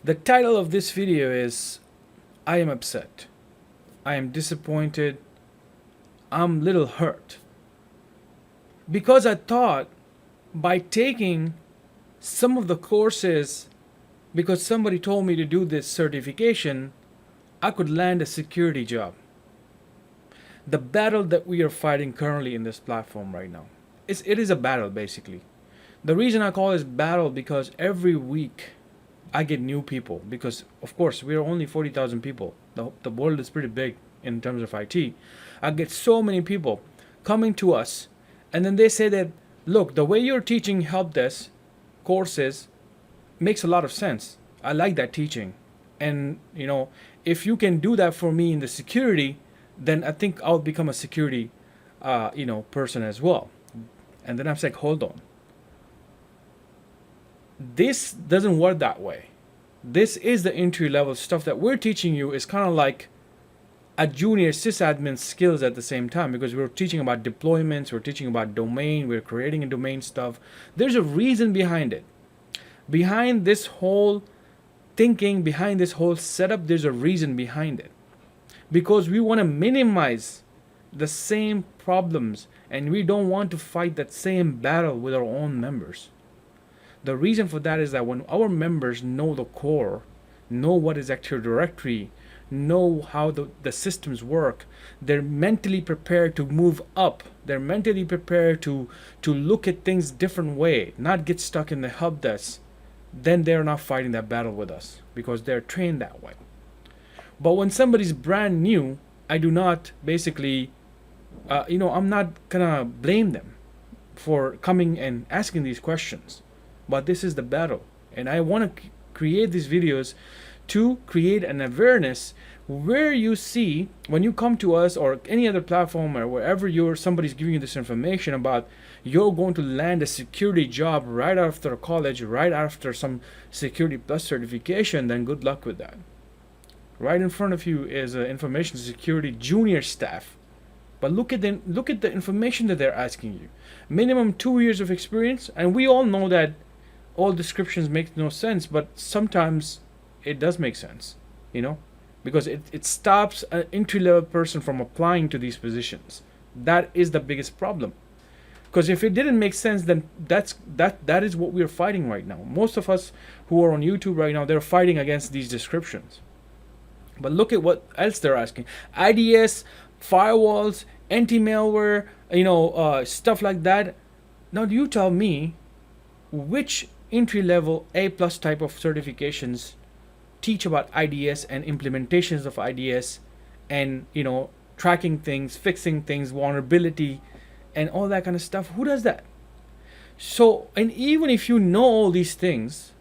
The title of this video is I am upset. I am disappointed. I'm little hurt. Because I thought by taking some of the courses, because somebody told me to do this certification, I could land a security job. The battle that we are fighting currently in this platform right now, it is a battle basically. The reason I call this battle because every week I get new people because of course we are only 40,000 people. The world is pretty big in terms of IT. I get so many people coming to us and then they say that look, the way you're teaching help desk courses makes a lot of sense. I like that teaching. And if you can do that for me in the security, then I think I'll become a security person as well. And then I'm like, hold on. This doesn't work that way. This is the entry level stuff that we're teaching you is kind of like a junior sysadmin skills at the same time because we're teaching about deployments, we're teaching about domain, we're creating a domain stuff. There's a reason behind it. Behind this whole thinking, behind this whole setup, there's a reason behind it. Because we want to minimize the same problems and we don't want to fight that same battle with our own members. The reason for that is that when our members know the core, know what is Active Directory, know how the systems work, they're mentally prepared to move up. They're mentally prepared to look at things different way, not get stuck in the help desk. Then they're not fighting that battle with us because they're trained that way. But when somebody's brand new, I do not basically, I'm not gonna blame them for coming and asking these questions. But this is the battle. And I want to create these videos to create an awareness where you see when you come to us or any other platform or wherever somebody's giving you this information about you're going to land a security job right after college, right after some security plus certification, then good luck with that. Right in front of you is an information security junior staff. But look at the information that they're asking you. Minimum 2 years of experience, and we all know that all descriptions make no sense, but sometimes it does make sense, because it stops an entry-level person from applying to these positions. That is the biggest problem. Because if it didn't make sense, then that is what we're fighting right now. Most of us who are on YouTube right now, they're fighting against these descriptions. But look at what else they're asking. IDS, firewalls, anti-malware, stuff like that. Now you tell me which entry-level A+ type of certifications teach about IDS and implementations of IDS and tracking things, fixing things, vulnerability and all that kind of stuff. Who does that? So, and even if you know all these things,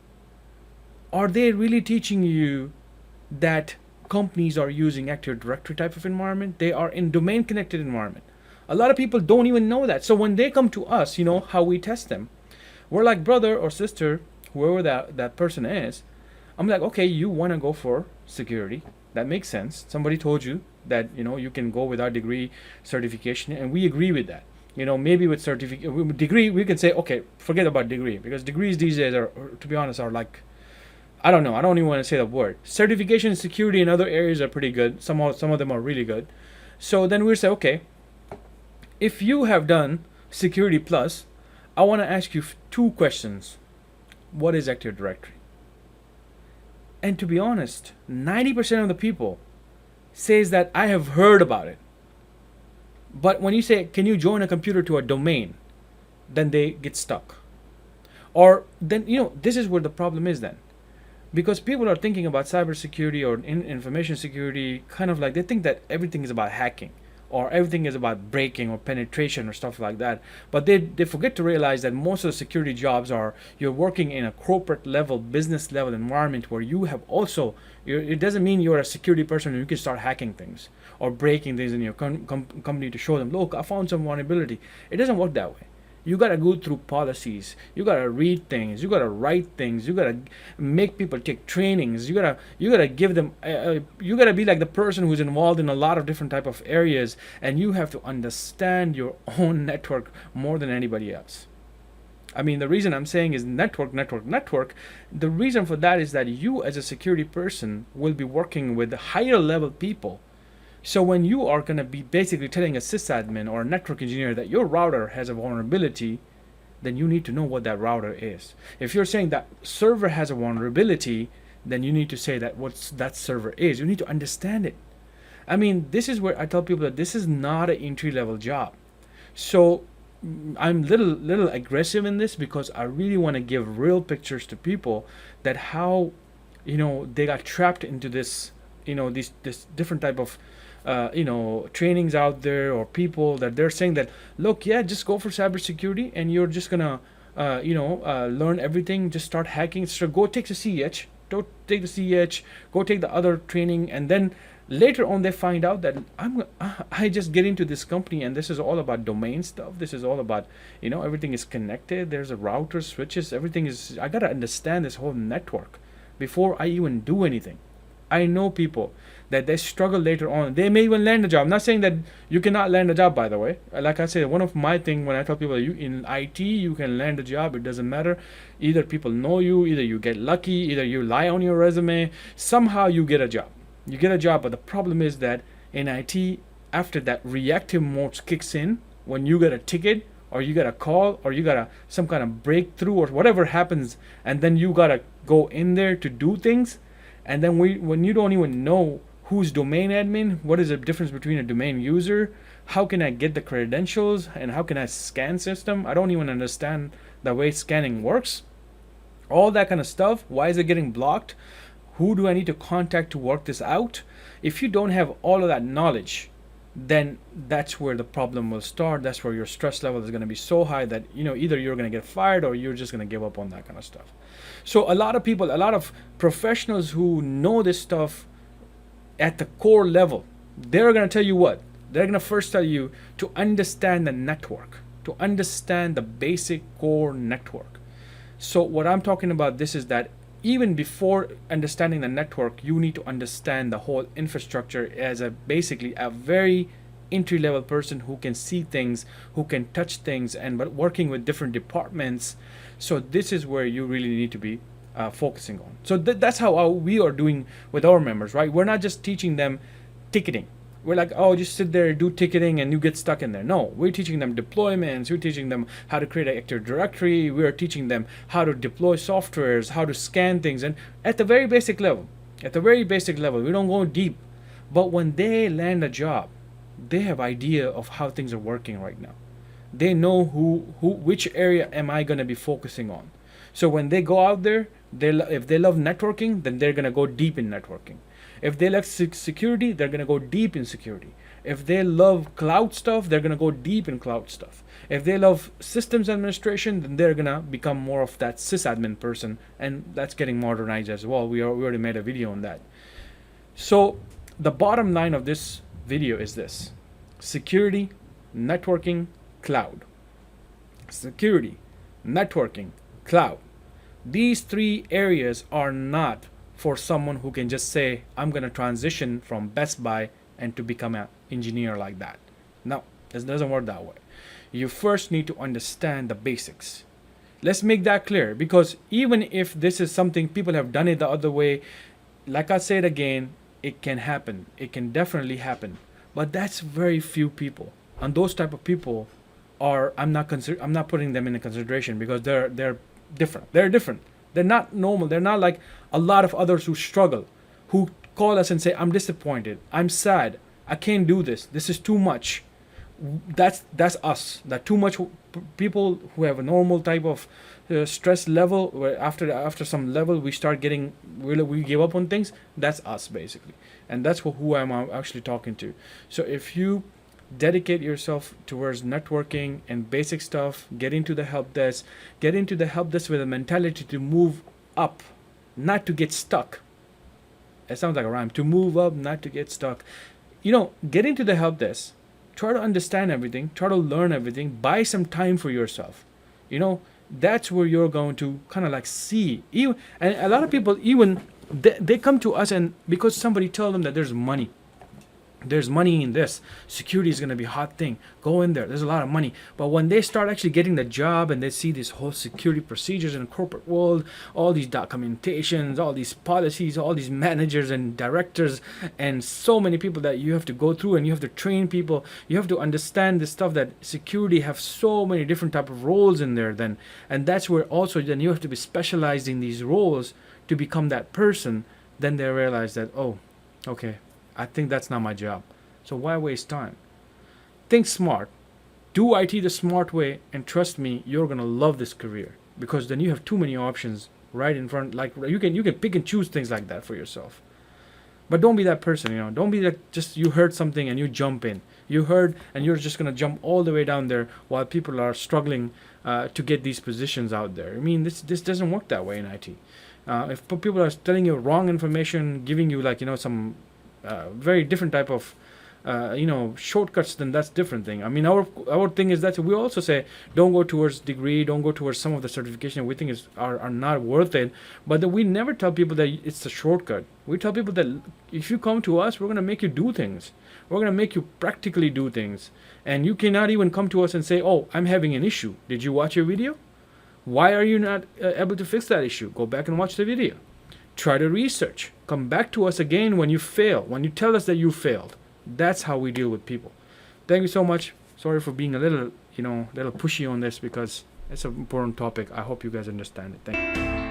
are they really teaching you that companies are using Active Directory type of environment? They are in domain connected environment. A lot of people don't even know that. So when they come to us, how we test them. We're like brother or sister, whoever that person is. I'm like, okay, you want to go for security. That makes sense. Somebody told you that, you can go without degree certification, and we agree with that. Maybe with degree, we can say, okay, forget about degree, because degrees these days are, to be honest, are like, I don't know. I don't even want to say the word. Certification security in other areas are pretty good. Some of them are really good. So then we say, okay, if you have done security plus, I want to ask you 2 questions. What is Active Directory? And to be honest, 90% of the people says that I have heard about it. But when you say, can you join a computer to a domain? Then they get stuck. Or then, this is where the problem is then. Because people are thinking about cybersecurity or information security kind of like they think that everything is about hacking or everything is about breaking or penetration or stuff like that. But they forget to realize that most of the security jobs are you're working in a corporate level, business level environment where you have also, it doesn't mean you're a security person and you can start hacking things or breaking things in your company to show them, look, I found some vulnerability. It doesn't work that way. You gotta go through policies. You gotta read things. You gotta write things. You gotta make people take trainings. You gotta give them. You gotta be like the person who's involved in a lot of different type of areas, and you have to understand your own network more than anybody else. I mean, the reason I'm saying is network, network, network. The reason for that is that you, as a security person, will be working with higher level people. So when you are going to be basically telling a sysadmin or a network engineer that your router has a vulnerability, then you need to know what that router is. If you're saying that server has a vulnerability, then you need to say that what that server is. You need to understand it. I mean, this is where I tell people that this is not an entry level job. So I'm little aggressive in this because I really want to give real pictures to people that how, they got trapped into this, this different type of trainings out there, or people that they're saying that, look, yeah, just go for cybersecurity and you're just gonna learn everything, just start hacking. So go take the CEH, don't take the CEH, go take the other training, and then later on they find out that I just get into this company and this is all about domain stuff. This is all about, everything is connected. There's a router, switches, everything is, I gotta understand this whole network before I even do anything. I know people that they struggle later on. They may even land a job. I'm not saying that you cannot land a job, by the way. Like I said, one of my thing when I tell people you in IT you can land a job, it doesn't matter. Either people know you, either you get lucky, either you lie on your resume, somehow you get a job. You get a job, but the problem is that in IT, after that reactive mode kicks in, when you get a ticket or you get a call or you got some kind of breakthrough or whatever happens, and then you gotta go in there to do things, and then when you don't even know who's domain admin, what is the difference between a domain user, how can I get the credentials, and how can I scan system? I don't even understand the way scanning works. All that kind of stuff. Why is it getting blocked? Who do I need to contact to work this out? If you don't have all of that knowledge, then that's where the problem will start. That's where your stress level is going to be so high that either you're going to get fired or you're just going to give up on that kind of stuff. So a lot of people, a lot of professionals who know this stuff at the core level, they're going to tell you what? They're going to first tell you to understand the network, to understand the basic core network. So what I'm talking about this is that even before understanding the network, you need to understand the whole infrastructure as basically a very entry level person who can see things, who can touch things, and but working with different departments. So this is where you really need to be focusing on. So that's how we are doing with our members, right? We're not just teaching them ticketing. We're like, oh, just sit there, do ticketing, and you get stuck in there. No, we're teaching them deployments. We're teaching them how to create an Active Directory. We're teaching them how to deploy softwares, how to scan things, and at the very basic level. At the very basic level, we don't go deep. But when they land a job, they have idea of how things are working right now. They know which area am I going to be focusing on. So when they go out there, if they love networking, then they're going to go deep in networking. If they like security, they're going to go deep in security. If they love cloud stuff, they're going to go deep in cloud stuff. If they love systems administration, then they're going to become more of that sysadmin person, and that's getting modernized as well. We already made a video on that. So the bottom line of this video is this: security, networking, cloud. Security, networking, cloud. These three areas are not for someone who can just say, I'm going to transition from Best Buy and to become an engineer like that. No, it doesn't work that way. You first need to understand the basics. Let's make that clear, because even if this is something people have done it the other way, like I said again, it can happen. It can definitely happen. But that's very few people. And those type of people are, I'm not putting them in a consideration, because they're different. They're different. They're not normal. They're not like a lot of others who struggle, who call us and say, I'm disappointed, I'm sad, I can't do this, this is too much. That's us. That too much people who have a normal type of stress level, where after some level we start getting, we give up on things. That's us basically, and that's who I'm actually talking to. So if you dedicate yourself towards networking and basic stuff, get into the help desk with a mentality to move up, not to get stuck. It sounds like a rhyme. To move up, not to get stuck. Get into the help desk, try to understand everything, try to learn everything, buy some time for yourself. That's where you're going to kind of like see. And a lot of people, even they come to us, and because somebody told them that there's money. there's money in this. Security is going to be a hot thing. Go in there. There's a lot of money. But when they start actually getting the job and they see this whole security procedures in the corporate world, all these documentations, all these policies, all these managers and directors, and so many people that you have to go through, and you have to train people. You have to understand this stuff, that security have so many different type of roles in there then. And that's where also then you have to be specialized in these roles to become that person. Then they realize that, oh, okay, I think that's not my job. So why waste time? Think smart. Do IT the smart way, and trust me, you're gonna love this career, because then you have too many options right in front. Like you can pick and choose things like that for yourself. But don't be that person, Don't be like, just you heard something and you jump in. You heard and you're just gonna jump all the way down there while people are struggling to get these positions out there. I mean, this doesn't work that way in IT. If people are telling you wrong information, giving you some very different type of shortcuts, then that's different thing. I mean, our thing is that we also say don't go towards degree, don't go towards some of the certification we think are not worth it. But we never tell people that it's a shortcut. We tell people that if you come to us, we're going to make you do things. We're going to make you practically do things. And you cannot even come to us and say, oh, I'm having an issue. Did you watch your video? Why are you not able to fix that issue? Go back and watch the video. Try to research. Come back to us again when you fail, when you tell us that you failed. That's how we deal with people. Thank you so much. Sorry for being a little pushy on this, because it's an important topic. I hope you guys understand it. Thank you.